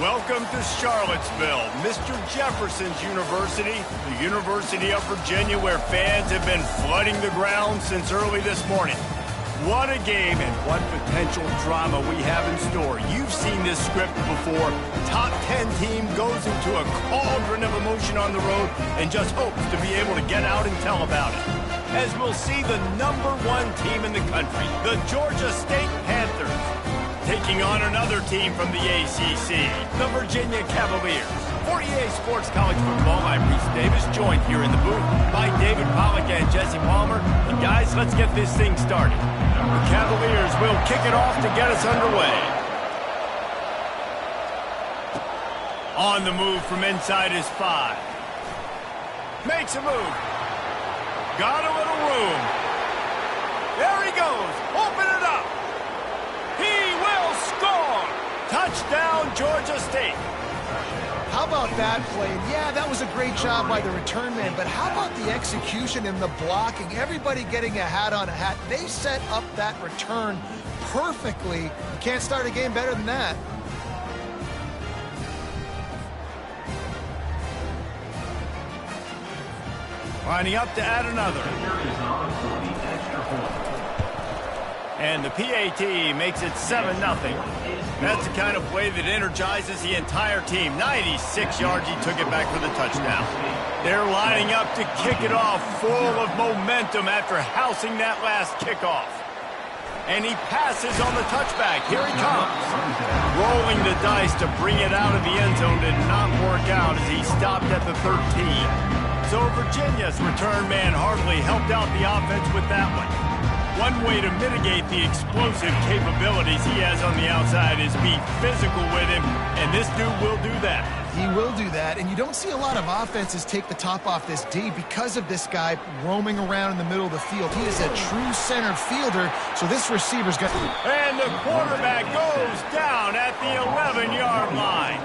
Welcome to Charlottesville, Mr. Jefferson's University, the University of Virginia, where fans have been flooding the ground since early this morning. What a game and what potential drama we have in store. You've seen this script before. Top 10 team goes into a cauldron of emotion on the road and just hopes to be able to get out and tell about it. As we'll see the #1 team in the country, the Georgia State Panthers, taking on another team from the ACC, the Virginia Cavaliers. For EA Sports College Football, I'm Reese Davis, joined here in the booth by David Pollack and Jesse Palmer. And guys, let's get this thing started. The Cavaliers will kick it off to get us underway. On the move from inside his 5. Makes a move. Got a little room. There he goes. Open it up. He will score! Touchdown, Georgia State. How about that play? And yeah, that was a great job by the return man, but how about the execution and the blocking? Everybody getting a hat on a hat. They set up that return perfectly. You can't start a game better than that. Lining up to add another. And the PAT makes it 7-0. That's the kind of play that energizes the entire team. 96 yards, he took it back for the touchdown. They're lining up to kick it off, full of momentum after housing that last kickoff. And he passes on the touchback. Here he comes. Rolling the dice to bring it out of the end zone did not work out as he stopped at the 13. So Virginia's return man hardly helped out the offense with that one. One way to mitigate the explosive capabilities he has on the outside is be physical with him, and this dude will do that. He will do that, and you don't see a lot of offenses take the top off this D because of this guy roaming around in the middle of the field. He is a true center fielder, so this receiver's got... And the quarterback goes down at the 11-yard line.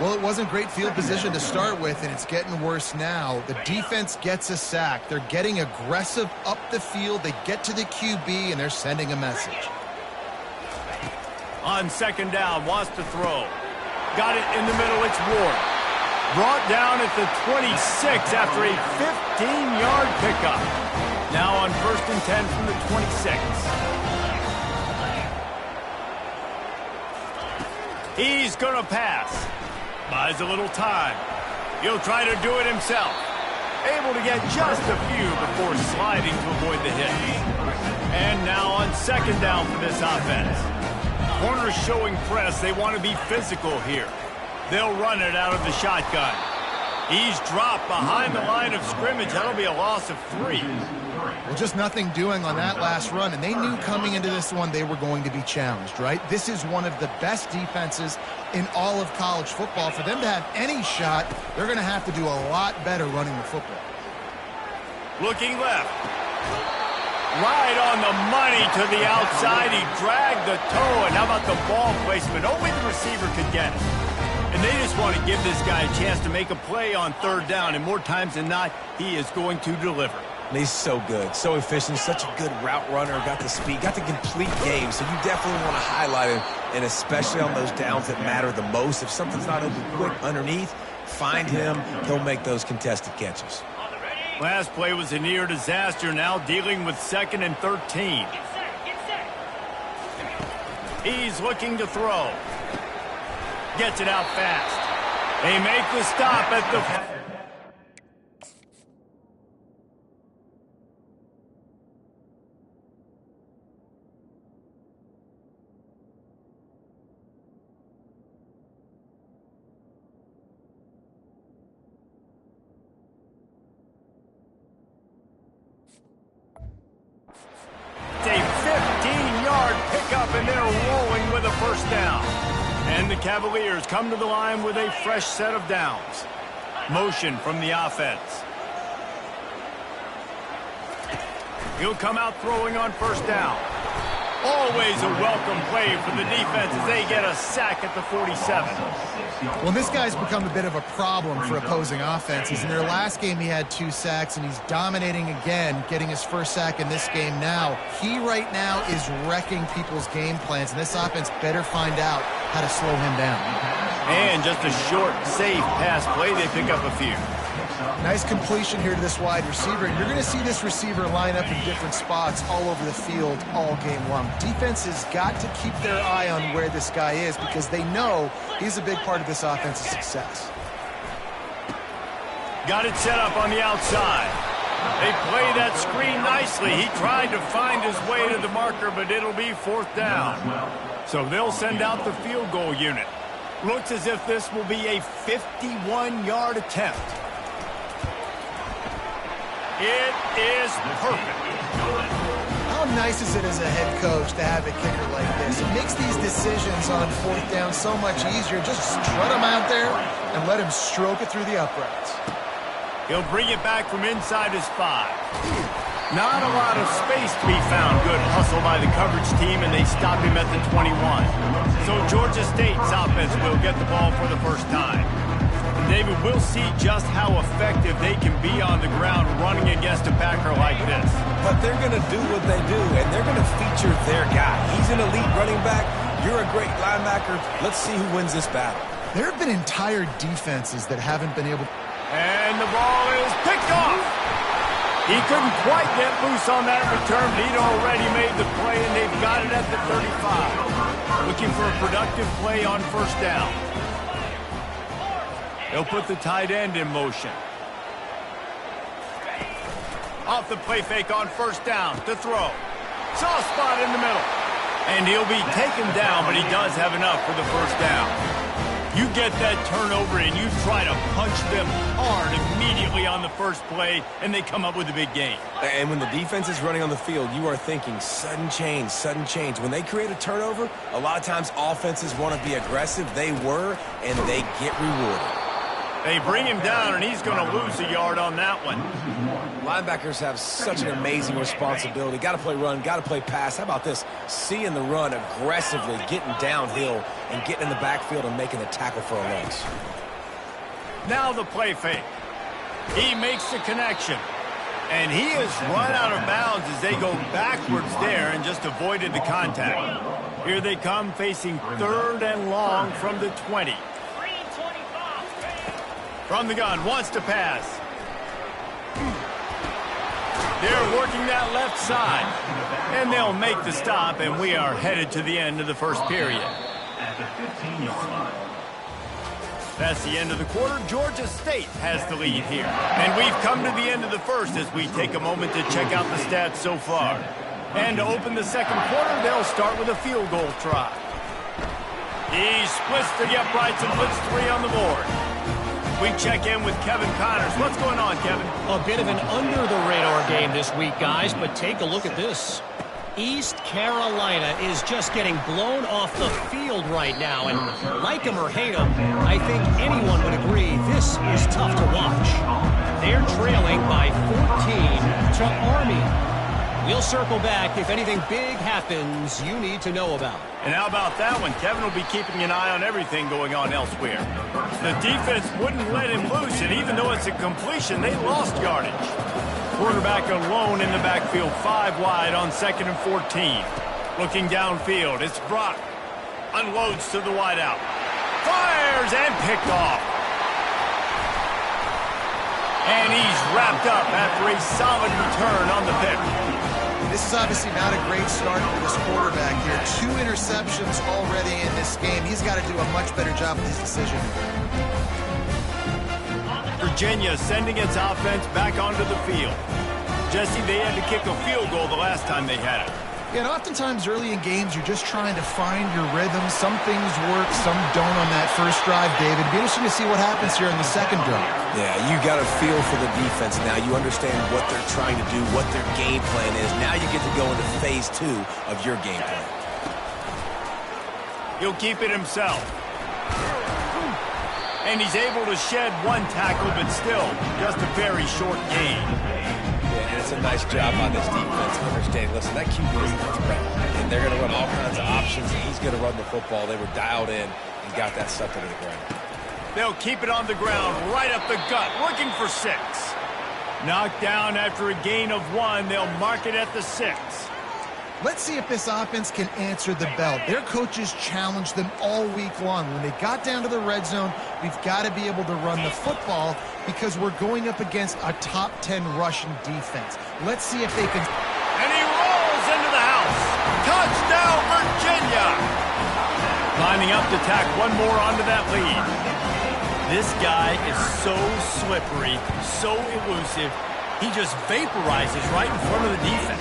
Well, it wasn't great field position to start with, and it's getting worse now. The defense gets a sack. They're getting aggressive up the field. They get to the QB, and they're sending a message. On second down, wants to throw. Got it in the middle, it's Ward. Brought down at the 26 after a 15-yard pickup. Now on 1st and 10 from the 26. He's going to pass. Buys a little time. He'll try to do it himself. Able to get just a few before sliding to avoid the hit. And now on second down for this offense. Corners showing press. They want to be physical here. They'll run it out of the shotgun. He's dropped behind the line of scrimmage. That'll be a loss of 3. Well, just nothing doing on that last run, and they knew coming into this one they were going to be challenged, right? This is one of the best defenses in all of college football. For them to have any shot, they're going to have to do a lot better running the football. Looking left. Right on the money to the outside. He dragged the toe, and how about the ball placement? Only the receiver could get it. And they just want to give this guy a chance to make a play on third down, and more times than not, he is going to deliver. He's so good, so efficient, such a good route runner, got the speed, got the complete game, so you definitely want to highlight him, and especially on those downs that matter the most. If something's not open quick underneath, find him, he'll make those contested catches. Last play was a near disaster, now dealing with 2nd and 13. He's looking to throw. Gets it out fast. They make the stop at the... A 15-yard pickup, and they're rolling with a first down. And the Cavaliers come to the line with a fresh set of downs. Motion from the offense. He'll come out throwing on first down. Always a welcome play for the defense as they get a sack at the 47. Well, this guy's become a bit of a problem for opposing offenses. In their last game, he had 2 sacks, and he's dominating again, getting his first sack in this game now. He right now is wrecking people's game plans, and this offense better find out how to slow him down. And just a short, safe pass play, they pick up a few. Nice completion here to this wide receiver. And you're going to see this receiver line up in different spots all over the field all game long. Defense has got to keep their eye on where this guy is because they know he's a big part of this offense's success. Got it set up on the outside. They play that screen nicely. He tried to find his way to the marker, but it'll be 4th down. So they'll send out the field goal unit. Looks as if this will be a 51-yard attempt. It is perfect. How nice is it as a head coach to have a kicker like this? It makes these decisions on 4th down so much easier. Just strut him out there and let him stroke it through the uprights. He'll bring it back from inside his 5. Not a lot of space to be found. Good hustle by the coverage team, and they stop him at the 21. So Georgia State's offense will get the ball for the first time. And David, we'll see just how effective they can be on the ground running against a Packer like this. But they're going to do what they do, and they're going to feature their guy. He's an elite running back. You're a great linebacker. Let's see who wins this battle. There have been entire defenses that haven't been able to... And the ball is picked off. He couldn't quite get loose on that return, but he'd already made the play, and they've got it at the 35. Looking for a productive play on 1st down. They'll put the tight end in motion. Off the play fake on 1st down to throw. Soft spot in the middle. And he'll be taken down, but he does have enough for the 1st down. You get that turnover and you try to punch them hard immediately on the first play, and they come up with a big gain. And when the defense is running on the field, you are thinking sudden change, sudden change. When they create a turnover, a lot of times offenses want to be aggressive. They were, and they get rewarded. They bring him down, and he's going to lose a yard on that one. Linebackers have such an amazing responsibility. Got to play run, got to play pass. How about this? Seeing the run aggressively, getting downhill, and getting in the backfield and making a tackle for a loss. Now the play fake. He makes the connection. And he is run out of bounds as they go backwards there and just avoided the contact. Here they come facing 3rd and long from the 20. From the gun, wants to pass. They're working that left side. And they'll make the stop, and we are headed to the end of the first period. That's the end of the quarter. Georgia State has the lead here. And we've come to the end of the first as we take a moment to check out the stats so far. And to open the second quarter, they'll start with a field goal try. He splits the uprights and puts 3 on the board. We check in with Kevin Connors. What's going on, Kevin? A bit of an under-the-radar game this week, guys, but take a look at this. East Carolina is just getting blown off the field right now, and like him or hate him, I think anyone would agree this is tough to watch. They're trailing by 14 to Army. We'll circle back if anything big happens you need to know about. And how about that one? Kevin will be keeping an eye on everything going on elsewhere. The defense wouldn't let him loose, and even though it's a completion, they lost yardage. Quarterback alone in the backfield, 5 wide on 2nd and 14. Looking downfield, it's Brock. Unloads to the wideout. Fires and picked off. And he's wrapped up after a solid return on the pick. This is obviously not a great start for this quarterback here. 2 interceptions already in this game. He's got to do a much better job with his decision. Virginia sending its offense back onto the field. Jesse, they had to kick a field goal the last time they had it. Yeah, and oftentimes early in games, you're just trying to find your rhythm. Some things work, some don't on that first drive, David. It'd be interesting to see what happens here in the second drive. Yeah, you got a feel for the defense now. You understand what they're trying to do, what their game plan is. Now you get to go into phase 2 of your game plan. He'll keep it himself. And he's able to shed 1 tackle, but still just a very short gain. Yeah, and it's a nice job on this defense. Understanding, listen, that QB is not threat. And they're going to run all kinds of options, and he's going to run the football. They were dialed in and got that stuff into the ground. They'll keep it on the ground, right up the gut, looking for 6. Knocked down after a gain of 1. They'll mark it at the 6. Let's see if this offense can answer the bell. Their coaches challenged them all week long. When they got down to the red zone, we've got to be able to run the football because we're going up against a top 10 rushing defense. Let's see if they can... And he rolls into the house. Touchdown, Virginia! Lining up to tack one more onto that lead. This guy is so slippery, so elusive. He just vaporizes right in front of the defense.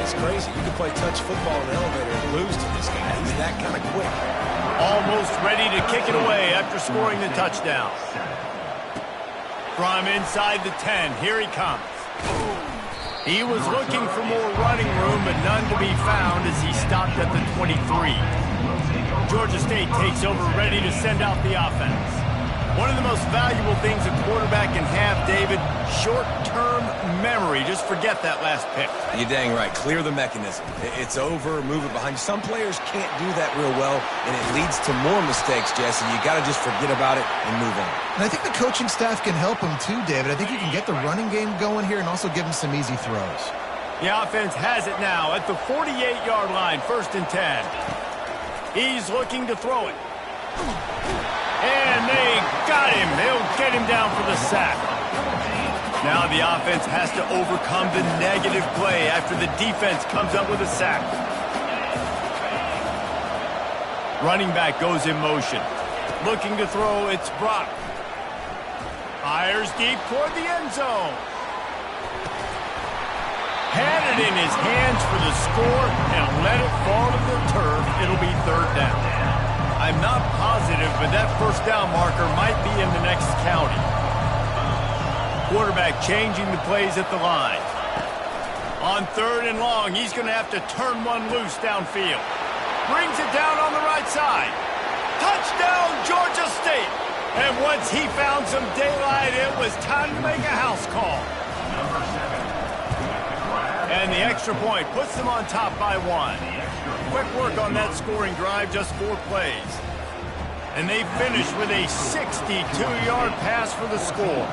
It's crazy. You can play touch football in the elevator and lose to this guy. He's that kind of quick. Almost ready to kick it away after scoring the touchdown. From inside the 10, here he comes. He was looking for more running room, but none to be found as he stopped at the 23. Georgia State takes over, ready to send out the offense. One of the most valuable things a quarterback can have, David, short-term memory. Just forget that last pick. You're dang right. Clear the mechanism. It's over, move it behind you. Some players can't do that real well, and it leads to more mistakes, Jesse. You got to just forget about it and move on. And I think the coaching staff can help him too, David. I think you can get the running game going here and also give him some easy throws. The offense has it now at the 48-yard line, 1st and 10. He's looking to throw it. And they got him. They'll get him down for the sack. Now the offense has to overcome the negative play after the defense comes up with a sack. Running back goes in motion. Looking to throw, it's Brock. Fires deep toward the end zone. Had it in his hands for the score and let it fall to the turf. It'll be 3rd down. I'm not positive, but that 1st down marker might be in the next county. Quarterback changing the plays at the line. On 3rd and long, he's going to have to turn one loose downfield. Brings it down on the right side. Touchdown, Georgia State. And once he found some daylight, it was time to make a house call. And the extra point puts them on top by 1. Quick work on that scoring drive, just 4 plays. And they finish with a 62-yard pass for the score.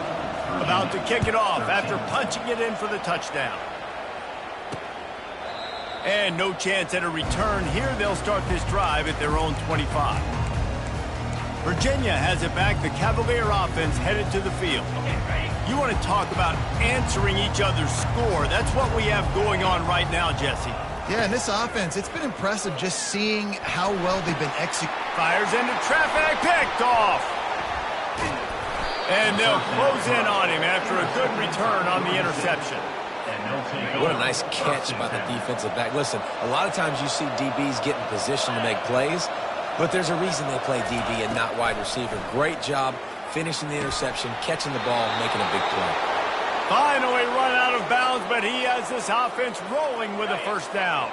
About to kick it off after punching it in for the touchdown. And no chance at a return here. They'll start this drive at their own 25. Virginia has it back. The Cavalier offense headed to the field. You want to talk about answering each other's score. That's what we have going on right now, Jesse. Yeah, and this offense, it's been impressive just seeing how well they've been executing. Fires into traffic, picked off. And they'll close in on him after a good return on the interception. What a nice catch by the defensive back. Listen, a lot of times you see DBs get in position to make plays, but there's a reason they play DB and not wide receiver. Great job finishing the interception, catching the ball, making a big play. Finally run out of bounds, but he has this offense rolling with a 1st down.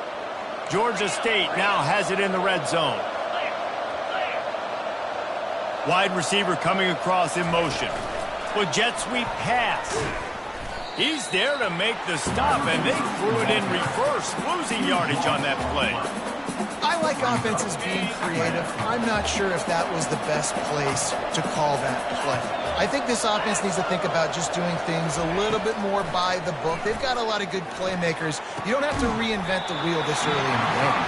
Georgia State now has it in the red zone. Wide receiver coming across in motion. With jet sweep pass. He's there to make the stop, and they threw it in reverse, losing yardage on that play. I like offenses being creative. I'm not sure if that was the best place to call that play. I think this offense needs to think about just doing things a little bit more by the book. They've got a lot of good playmakers. You don't have to reinvent the wheel this early in the game.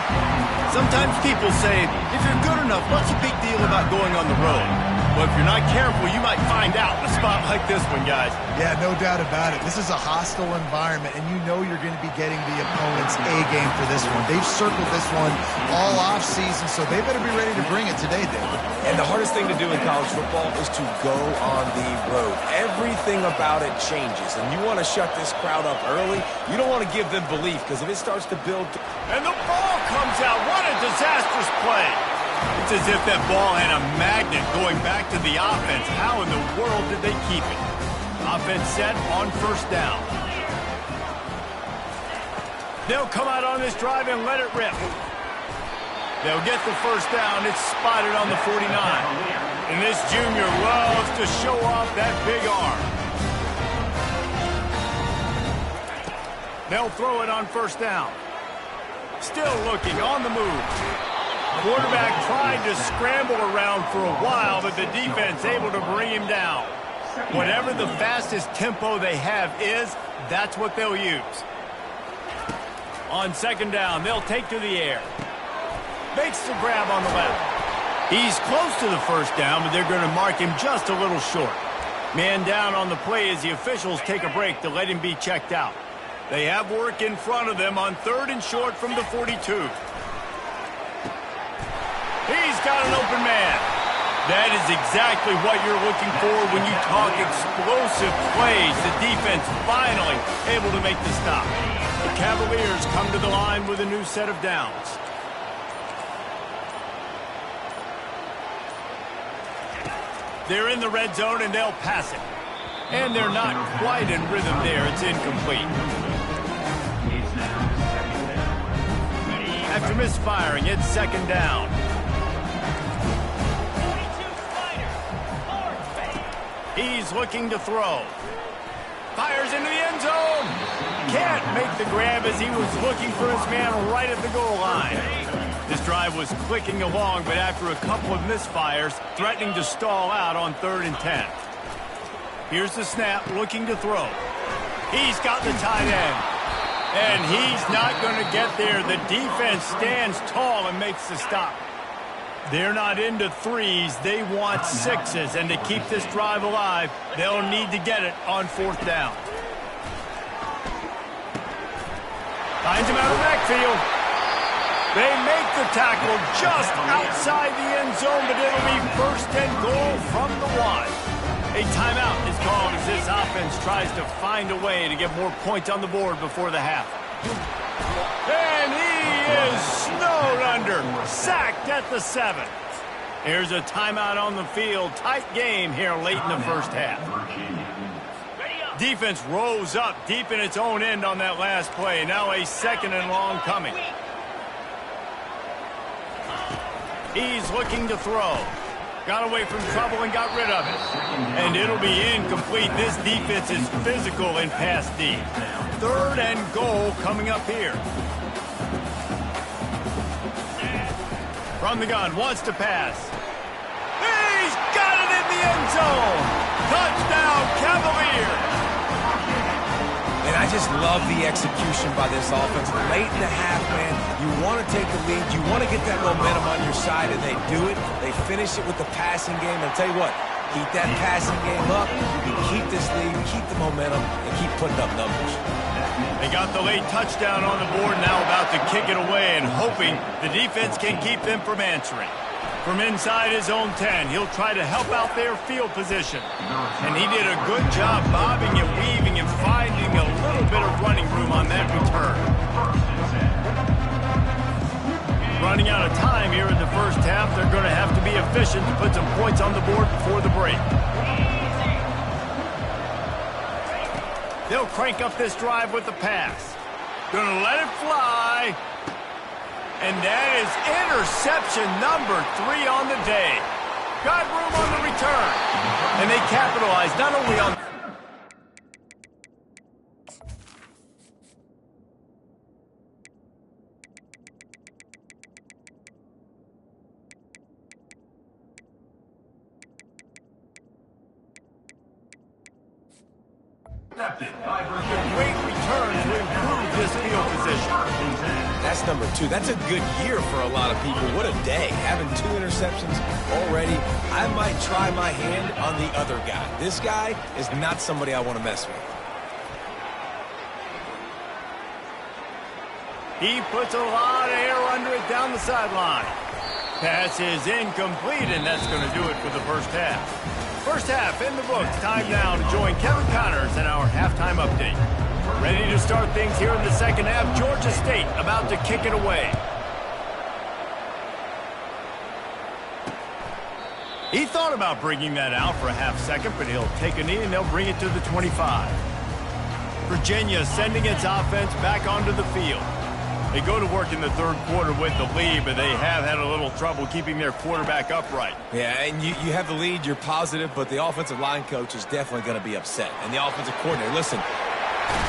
Sometimes people say, if you're good enough, what's the big deal about going on the road? Well, if you're not careful, you might find out in a spot like this one, guys. Yeah, no doubt about it. This is a hostile environment, and you know you're going to be getting the opponent's A game for this one. They've circled this one all offseason, so they better be ready to bring it today, David. And the hardest thing to do in college football is to go on the road. Everything about it changes, and you want to shut this crowd up early. You don't want to give them belief, because if it starts to build... And the ball comes out. What a disastrous play. It's as if that ball had a magnet going back to the offense. How in the world did they keep it? Offense set on 1st down. They'll come out on this drive and let it rip. They'll get the 1st down. It's spotted on the 49. And this junior loves to show off that big arm. They'll throw it on 1st down. Still looking on the move. Quarterback tried to scramble around for a while, but the defense able to bring him down. Whatever the fastest tempo they have is, that's what they'll use. On second down, they'll take to the air. Makes the grab on the left. He's close to the first down, but they're going to mark him just a little short. Man down on the play as the officials take a break to let him be checked out. They have work in front of them on 3rd and short from the 42. He's got an open man. That is exactly what you're looking for when you talk explosive plays. The defense finally able to make the stop. The Cavaliers come to the line with a new set of downs. They're in the red zone, and they'll pass it. And they're not quite in rhythm there. It's incomplete. After misfiring, it's second down. He's looking to throw. Fires into the end zone. Can't make the grab as he was looking for his man right at the goal line. This drive was clicking along, but after a couple of misfires, threatening to stall out on 3rd and 10. Here's the snap, looking to throw. He's got the tight end. And he's not going to get there. The defense stands tall and makes the stop. They're not into threes. They want sixes. And to keep this drive alive, they'll need to get it on 4th down. Finds him out of the backfield. They make the tackle just outside the end zone, but it'll be 1st and goal from the 1. A timeout is called as this offense tries to find a way to get more points on the board before the half. And he is snowed under, sacked at the 7. Here's a timeout on the field. Tight game here late in the first half. Defense rose up deep in its own end on that last play. Now a 2nd and long coming. He's looking to throw. Got away from trouble and got rid of it. And it'll be incomplete. This defense is physical in pass D. 3rd and goal coming up here. From the gun, wants to pass. He's got it in the end zone. Touchdown, Cavaliers. And I just love the execution by this offense. Late in the half, man, you want to take the lead. You want to get that momentum on your side, and they do it. They finish it with the passing game. And I'll tell you what, keep that passing game up. You can keep this lead, keep the momentum, and keep putting up numbers. They got the late touchdown on the board, now about to kick it away and hoping the defense can keep them from answering. From inside his own 10, he'll try to help out their field position. And he did a good job bobbing and weaving and finding a little bit of running room on that return. Running out of time here in the first half. They're going to have to be efficient to put some points on the board before the break. They'll crank up this drive with the pass. Going to let it fly. And that is interception number 3 on the day. Got room on the return. And they capitalize not only on... Great return to improve this field position. That's number 2. That's a good year for a lot of people. What a day. Having 2 interceptions already. I might try my hand on the other guy. This guy is not somebody I want to mess with. He puts a lot of air under it down the sideline. Pass is incomplete, and that's going to do it for the first half. First half in the books. Time now to join Kevin Connors in our halftime update. Ready to start things here in the second half. Georgia State about to kick it away. He thought about bringing that out for a half second, but he'll take a knee and they'll bring it to the 25. Virginia sending its offense back onto the field. They go to work in the third quarter with the lead, but they have had a little trouble keeping their quarterback upright. Yeah, and you have the lead, you're positive, but the offensive line coach is definitely going to be upset. And the offensive coordinator, listen.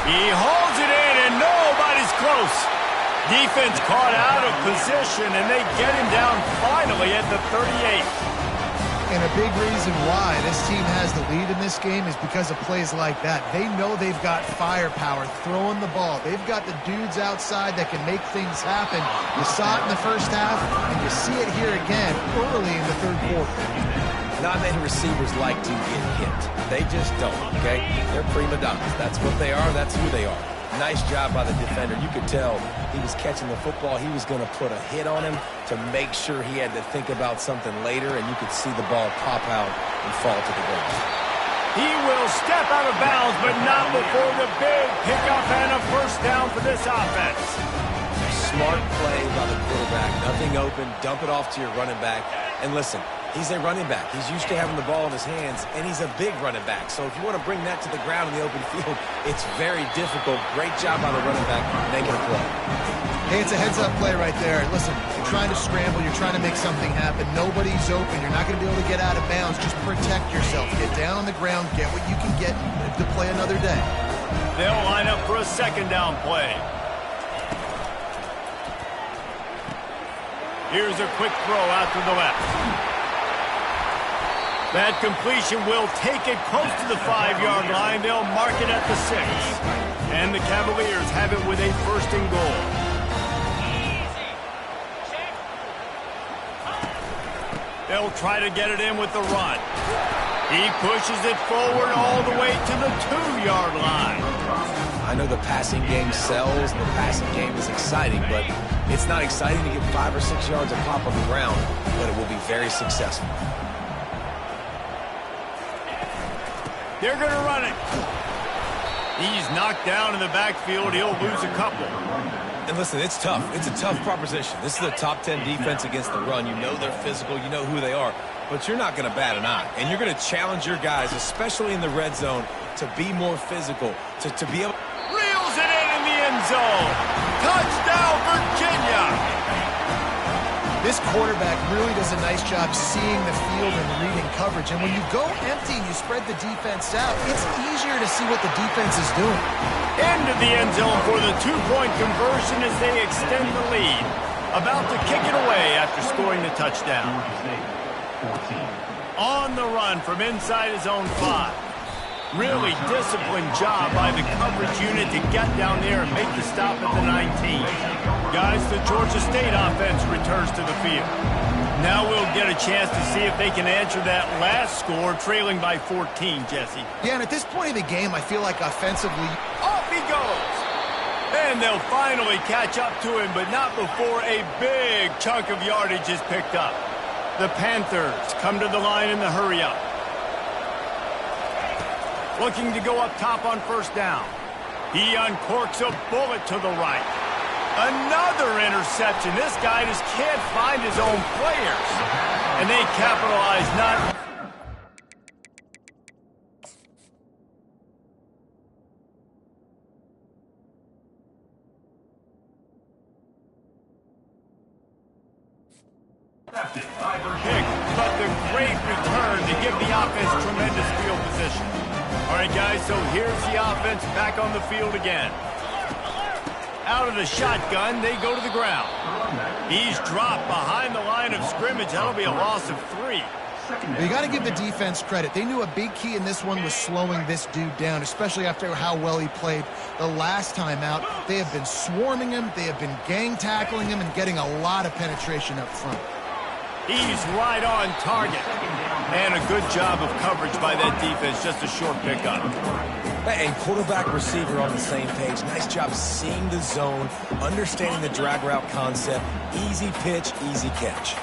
He holds it in, and nobody's close. Defense caught out of position, and they get him down finally at the 38. And a big reason why this team has the lead in this game is because of plays like that. They know they've got firepower throwing the ball. They've got the dudes outside that can make things happen. You saw it in the first half, and you see it here again early in the third quarter. Not many receivers like to get hit. They just don't, okay? They're prima donnas. That's what they are. That's who they are. Nice job by the defender. You could tell he was catching the football. He was going to put a hit on him to make sure he had to think about something later, and you could see the ball pop out and fall to the ground. He will step out of bounds, but not before the big pickup and a first down for this offense. Smart play by the quarterback. Nothing open. Dump it off to your running back. And listen, he's a running back. He's used to having the ball in his hands, and he's a big running back. So if you want to bring that to the ground in the open field, it's very difficult. Great job by the running back making a play. Hey, it's a heads-up play right there. Listen, you're trying to scramble. You're trying to make something happen. Nobody's open. You're not going to be able to get out of bounds. Just protect yourself. Get down on the ground. Get what you can get and live to play another day. They'll line up for a second down play. Here's a quick throw out to the left. That completion will take it close to the 5-yard line. They'll mark it at the 6. And the Cavaliers have it with a first and goal. They'll try to get it in with the run. He pushes it forward all the way to the 2-yard line. I know the passing game sells and the passing game is exciting, but it's not exciting to get 5 or 6 yards of pop on the ground, but it will be very successful. They're going to run it. He's knocked down in the backfield. He'll lose a couple. And listen, it's tough. It's a tough proposition. This is a top 10 defense against the run. You know they're physical. You know who they are. But you're not going to bat an eye. And you're going to challenge your guys, especially in the red zone, to be more physical, to be able... Reels it in the end zone. Touchdown, Virginia. This quarterback really does a nice job seeing the field and reading coverage. And when you go empty and you spread the defense out, it's easier to see what the defense is doing. Into the end zone for the 2-point conversion as they extend the lead. About to kick it away after scoring the touchdown. On the run from inside his own 5. Really disciplined job by the coverage unit to get down there and make the stop at the 19. Guys, the Georgia State offense returns to the field. Now we'll get a chance to see if they can answer that last score, trailing by 14, Jesse. Yeah, and at this point in the game, I feel like offensively... Off he goes! And they'll finally catch up to him, but not before a big chunk of yardage is picked up. The Panthers come to the line in the hurry-up. Looking to go up top on first down. He uncorks a bullet to the right. Another interception. This guy just can't find his own players. And they capitalize not... Pick, but the great return to give the offense tremendous field position. All right, guys, so here's the offense back on the field again. Out of the shotgun, they go to the ground. He's dropped behind the line of scrimmage. That'll be a loss of 3. You got to give the defense credit. They knew a big key in this one was slowing this dude down, especially after how well he played the last time out. They have been swarming him. They have been gang tackling him and getting a lot of penetration up front. He's right on target. And a good job of coverage by that defense. Just a short pickup. And quarterback receiver on the same page. Nice job seeing the zone, understanding the drag route concept. Easy pitch, easy catch.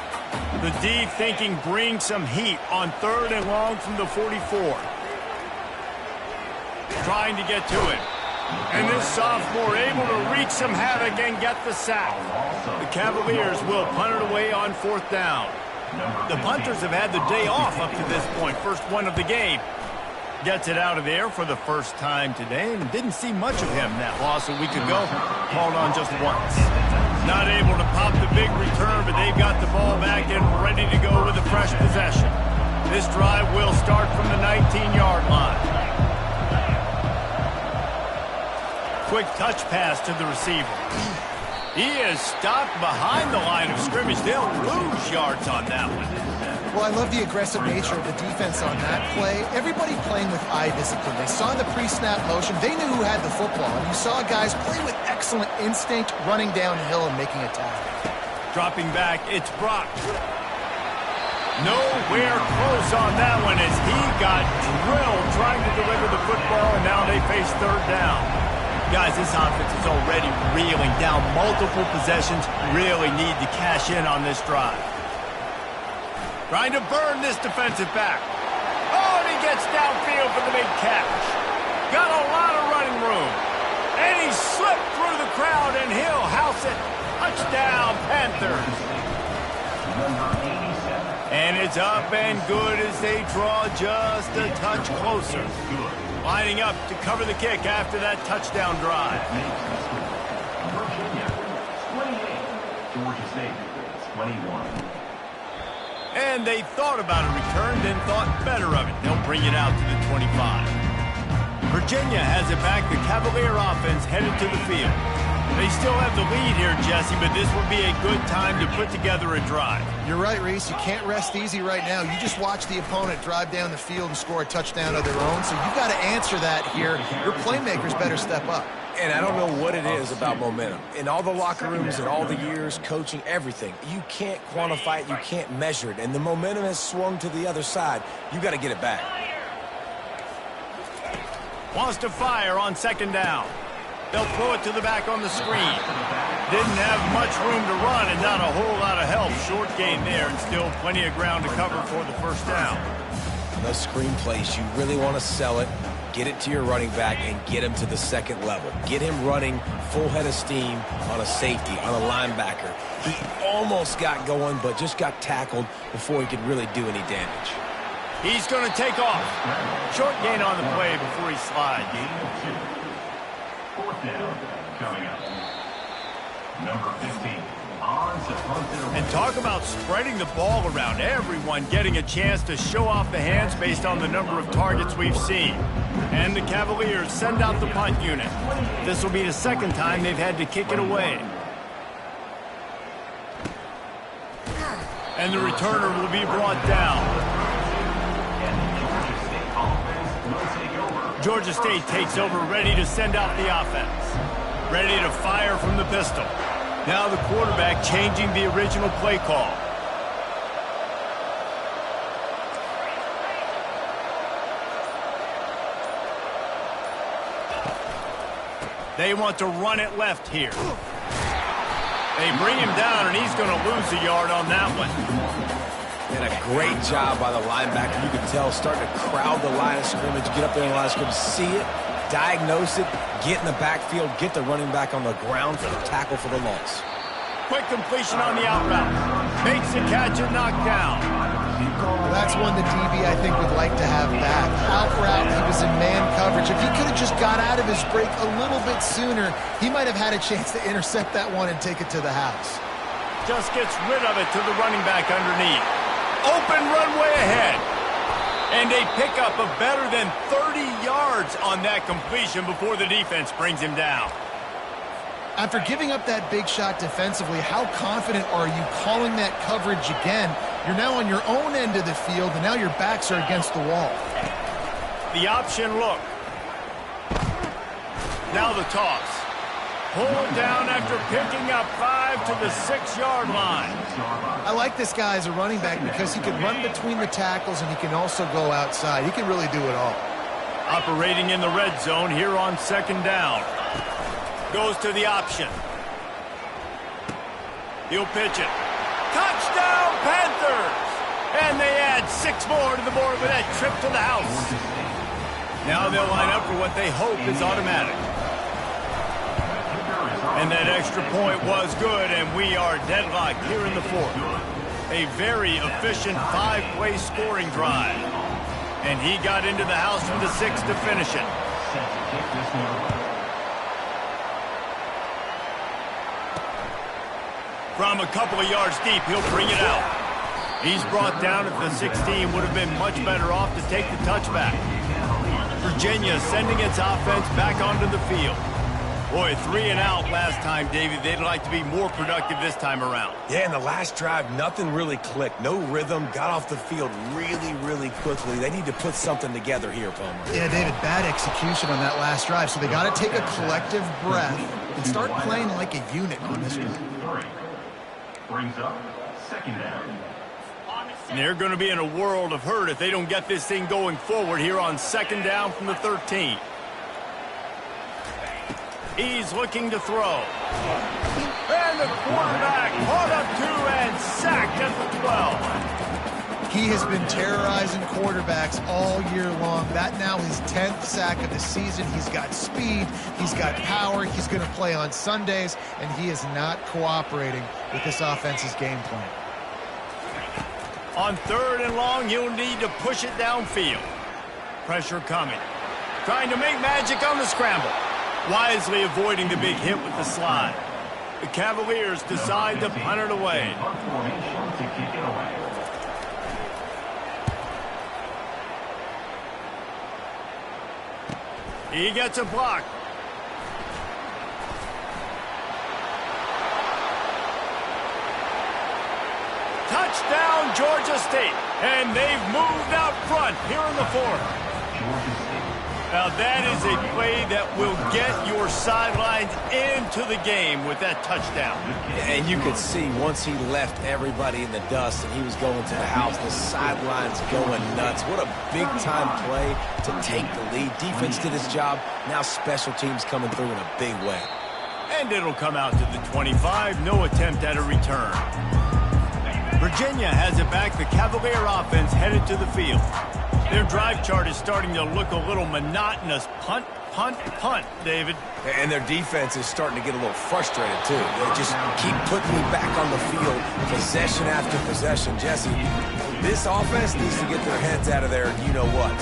The D thinking bring some heat on 3rd and long from the 44. Trying to get to it. And this sophomore able to wreak some havoc and get the sack. The Cavaliers will punt it away on 4th down. The punters have had the day off up to this point. First one of the game. Gets it out of there for the first time today and didn't see much of him that loss a week ago. Called on just once. Not able to pop the big return, but they've got the ball back and ready to go with a fresh possession. This drive will start from the 19-yard line. Quick touch pass to the receiver. He is stopped behind the line of scrimmage. They'll lose yards on that one. Well, I love the aggressive nature of the defense on that play. Everybody playing with eye discipline. They saw the pre-snap motion. They knew who had the football. And you saw guys play with excellent instinct, running downhill and making a tackle. Dropping back, it's Brock. Nowhere close on that one as he got drilled trying to deliver the football, and now they face third down. Guys, this offense is already reeling down multiple possessions. Really need to cash in on this drive. Trying to burn this defensive back. Oh, and he gets downfield for the big catch. Got a lot of running room. And he slipped through the crowd, and he'll house it. Touchdown, Panthers. And it's up and good as they draw just a touch closer. Lining up to cover the kick after that touchdown drive. Virginia, 28. Georgia State, 21. And they thought about a return, then thought better of it. They'll bring it out to the 25. Virginia has it back. The Cavalier offense headed to the field. They still have the lead here, Jesse, but this would be a good time to put together a drive. You're right, Reese. You can't rest easy right now. You just watch the opponent drive down the field and score a touchdown of their own, so you've got to answer that here. Your playmakers better step up. And I don't know what it is about momentum. In all the locker rooms and all the years, coaching, everything, you can't quantify it, you can't measure it. And the momentum has swung to the other side. You got to get it back. Wants to fire on second down. They'll throw it to the back on the screen. Didn't have much room to run and not a whole lot of help. Short gain there and still plenty of ground to cover for the first down. Those screen plays, you really want to sell it. Get it to your running back and get him to the second level. Get him running full head of steam on a safety, on a linebacker. He almost got going, but just got tackled before he could really do any damage. He's going to take off. Short gain on the play before he slides. Fourth down coming up. Number 15. And talk about spreading the ball around. Everyone getting a chance to show off the hands based on the number of targets we've seen. And the Cavaliers send out the punt unit. This will be the second time they've had to kick it away. And the returner will be brought down. Georgia State takes over, ready to send out the offense. Ready to fire from the pistol. Now the quarterback changing the original play call. They want to run it left here. They bring him down, and he's going to lose a yard on that one. And a great job by the linebacker. You can tell, starting to crowd the line of scrimmage, get up there in the line of scrimmage, see it, diagnose it, get in the backfield, get the running back on the ground for the tackle for the loss. Quick completion on the out route. Makes the catch and knocked down. That's one the DB, I think, would like to have back. Out route, he was in man coverage. If he could have just got out of his break a little bit sooner, he might have had a chance to intercept that one and take it to the house. Just gets rid of it to the running back underneath. Open runway ahead. And a pickup of better than 30 yards on that completion before the defense brings him down. After giving up that big shot defensively, how confident are you calling that coverage again? You're now on your own end of the field, and now your backs are against the wall. The option look. Now the toss. Pulled down after picking up 5 to the 6-yard line. I like this guy as a running back because he can run between the tackles and he can also go outside. He can really do it all. Operating in the red zone here on second down. Goes to the option. He'll pitch it. Touchdown, Panthers! And they add 6 more to the board with that trip to the house. Now they'll line up for what they hope is automatic. And that extra point was good, and we are deadlocked here in the fourth. A very efficient 5-play scoring drive. And he got into the house for the 6 to finish it. From a couple of yards deep, he'll bring it out. He's brought down at the 16. Would have been much better off to take the touchback. Virginia sending its offense back onto the field. Boy, 3 and out last time, David. They'd like to be more productive this time around. Yeah, in the last drive, nothing really clicked. No rhythm, got off the field really quickly. They need to put something together here, Palmer. Yeah, David, bad execution on that last drive, so they got to take a collective breath and start playing like a unit on this one. Brings up second down. And they're going to be in a world of hurt if they don't get this thing going forward here on second down from the 13. He's looking to throw. And the quarterback caught up to and sacked at the 12. He has been terrorizing quarterbacks all year long. That now his 10th sack of the season. He's got speed. He's got power. He's going to play on Sundays, and he is not cooperating with this offense's game plan. On 3rd and long, he'll need to push it downfield. Pressure coming. Trying to make magic on the scramble. Wisely avoiding the big hit with the slide. The Cavaliers decide to punt it away. He gets a block. Touchdown, Georgia State. And they've moved out front here in the 4th. Now that is a play that will get your sidelines into the game with that touchdown. And you could see once he left everybody in the dust and he was going to the house, the sidelines going nuts. What a big-time play to take the lead. Defense did its job. Now special teams coming through in a big way. And it'll come out to the 25. No attempt at a return. Virginia has it back. The Cavalier offense headed to the field. Their drive chart is starting to look a little monotonous. Punt, punt, punt, David. And their defense is starting to get a little frustrated, too. They just keep putting me back on the field, possession after possession. Jesse, this offense needs to get their heads out of there, you-know-what.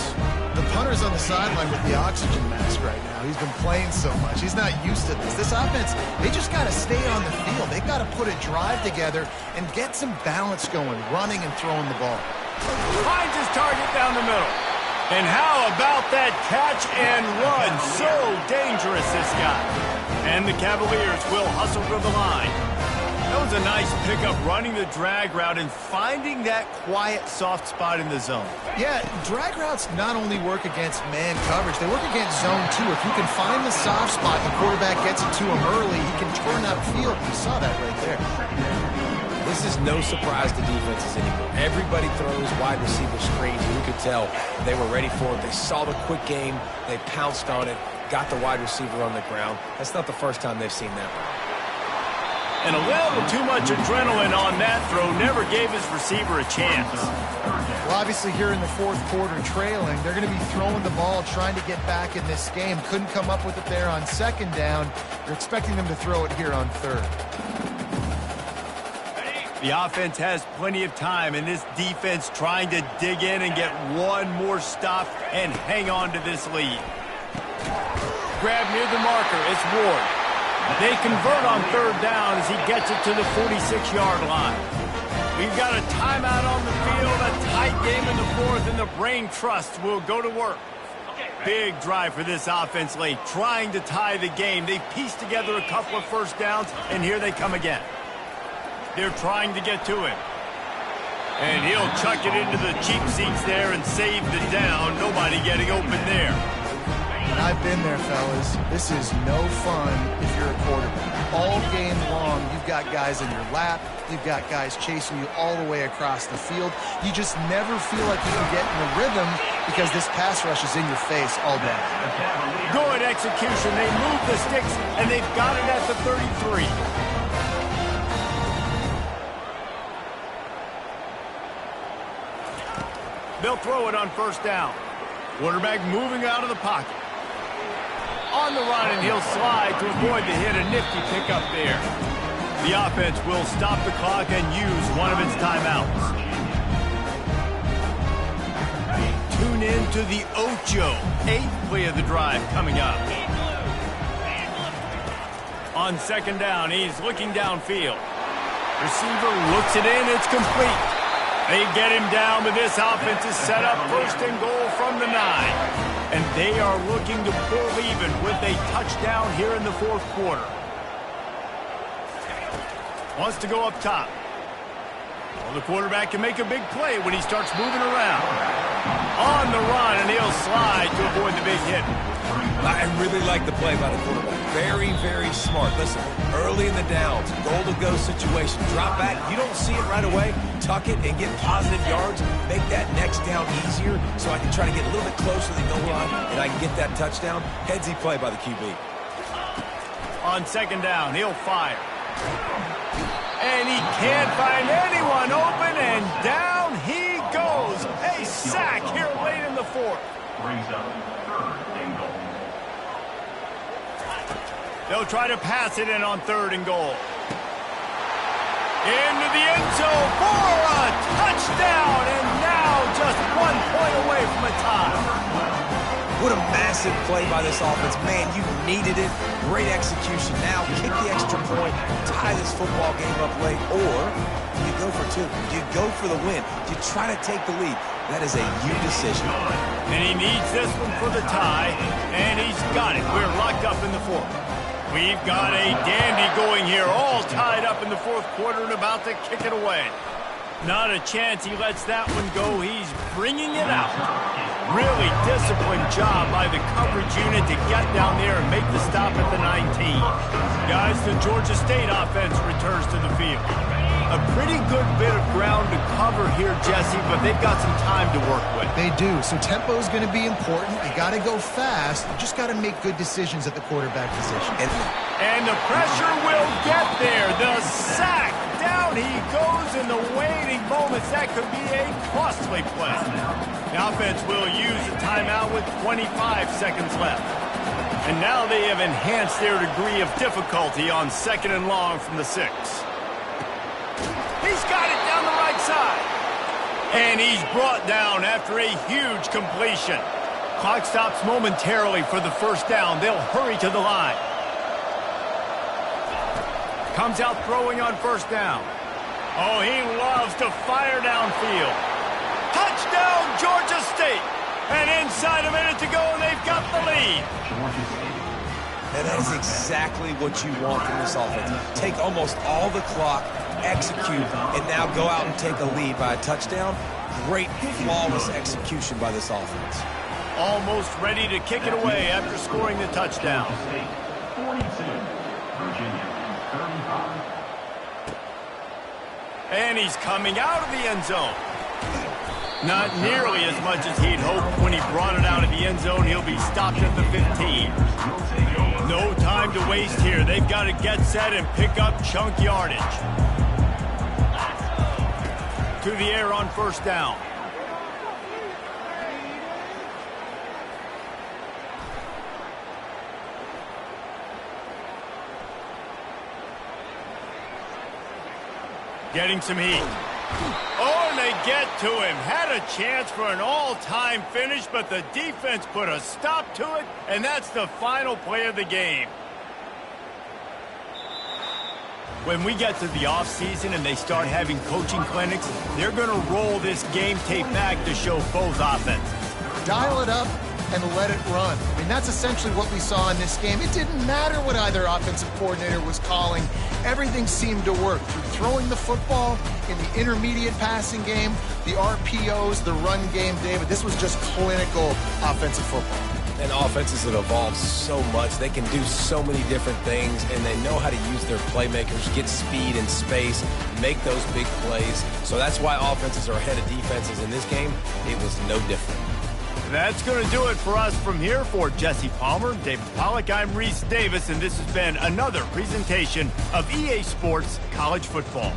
The punter's on the sideline with the oxygen mask right now. He's been playing so much. He's not used to this. This offense, they just got to stay on the field. They've got to put a drive together and get some balance going, running and throwing the ball. Finds his target down the middle. And how about that catch and run? So dangerous, this guy. And the Cavaliers will hustle to the line. That was a nice pickup, running the drag route and finding that quiet, soft spot in the zone. Yeah, drag routes not only work against man coverage, they work against zone too. If you can find the soft spot and the quarterback gets it to him early, he can turn upfield. You saw that right there. This is no surprise to defenses anymore. Everybody throws wide receiver screens. You could tell they were ready for it. They saw the quick game. They pounced on it, got the wide receiver on the ground. That's not the first time they've seen that. And a little too much adrenaline on that throw never gave his receiver a chance. Well, obviously here in the 4th quarter trailing, they're going to be throwing the ball, trying to get back in this game. Couldn't come up with it there on 2nd down. You're expecting them to throw it here on 3rd. The offense has plenty of time, and this defense trying to dig in and get one more stop and hang on to this lead. Grab near the marker. It's Ward. They convert on 3rd down as he gets it to the 46-yard line. We've got a timeout on the field, a tight game in the 4th, and the Brain Trust will go to work. Big drive for this offense late, trying to tie the game. They pieced together a couple of first downs, and here they come again. They're trying to get to him. And he'll chuck it into the cheap seats there and save the down. Nobody getting open there. And I've been there, fellas. This is no fun if you're a quarterback. All game long, you've got guys in your lap. You've got guys chasing you all the way across the field. You just never feel like you can get in a rhythm because this pass rush is in your face all day. Good execution. They move the sticks, and they've got it at the 33. They'll throw it on 1st down. Quarterback moving out of the pocket. On the run, and he'll slide to avoid the hit. A nifty pickup there. The offense will stop the clock and use one of its timeouts. Tune in to the Ocho. 8th play of the drive coming up. On 2nd down, he's looking downfield. Receiver looks it in. It's complete. They get him down, but this offense is set up 1st and goal from the 9. and they are looking to pull even with a touchdown here in the fourth quarter. Wants to go up top. Well, the quarterback can make a big play when he starts moving around. On the run, and he'll slide to avoid the big hit. I really like the play by the quarterback. Very, very smart. Listen, early in the downs, goal-to-go situation. Drop back. You don't see it right away. Tuck it and get positive yards. Make that next down easier so I can try to get a little bit closer to the goal line and I can get that touchdown. Headsy play by the QB. On second down, he'll fire. And he can't find anyone open, and down he goes. A sack here late in the fourth. Brings up third and goal. They'll try to pass it in on third and goal. Into the end zone for a touchdown, and now just 1 point away from a tie. What a massive play by this offense. Man, you needed it. Great execution. Now kick the extra point, tie this football game up late, or you go for two. You go for the win. You try to take the lead. That is a you decision. And he needs this one for the tie, and he's got it. We're locked up in the fourth. We've got a dandy going here, all tied up in the fourth quarter and about to kick it away. Not a chance he lets that one go. He's bringing it out. Really disciplined job by the coverage unit to get down there and make the stop at the 19. Guys, the Georgia State offense returns to the field. A pretty good bit of ground to cover here, Jesse, but they've got some time to work with. They do. So tempo is going to be important. You got to go fast. You just got to make good decisions at the quarterback position. And the pressure will get there. The sack. Down he goes in the waiting moments. That could be a costly play. The offense will use a timeout with 25 seconds left. And now they have enhanced their degree of difficulty on second and long from the 6. He's got it down the right side. And he's brought down after a huge completion. Clock stops momentarily for the first down. They'll hurry to the line. Comes out throwing on first down. Oh, he loves to fire downfield. Touchdown, Georgia State. And inside a minute to go, and they've got the lead. And that is exactly what you want from this offense. Take almost all the clock, execute, and now go out and take a lead by a touchdown. Great, flawless execution by this offense. Almost ready to kick it away after scoring the touchdown. 42, Virginia 35. And he's coming out of the end zone. Not nearly as much as he'd hoped when he brought it out of the end zone. He'll be stopped at the 15. No time to waste here. They've got to get set and pick up chunk yardage. To the air on first down. Getting some heat. Oh, and they get to him. Had a chance for an all-time finish, but the defense put a stop to it, and that's the final play of the game. When we get to the offseason and they start having coaching clinics, they're going to roll this game tape back to show both offenses. Dial it up and let it run. I mean, that's essentially what we saw in this game. It didn't matter what either offensive coordinator was calling. Everything seemed to work. Through throwing the football, in the intermediate passing game, the RPOs, the run game, David, this was just clinical offensive football. And offenses have evolved so much. They can do so many different things, and they know how to use their playmakers, get speed and space, make those big plays. So that's why offenses are ahead of defenses in this game. It was no different. That's going to do it for us from here. For Jesse Palmer, David Pollack, I'm Reese Davis, and this has been another presentation of EA Sports College Football.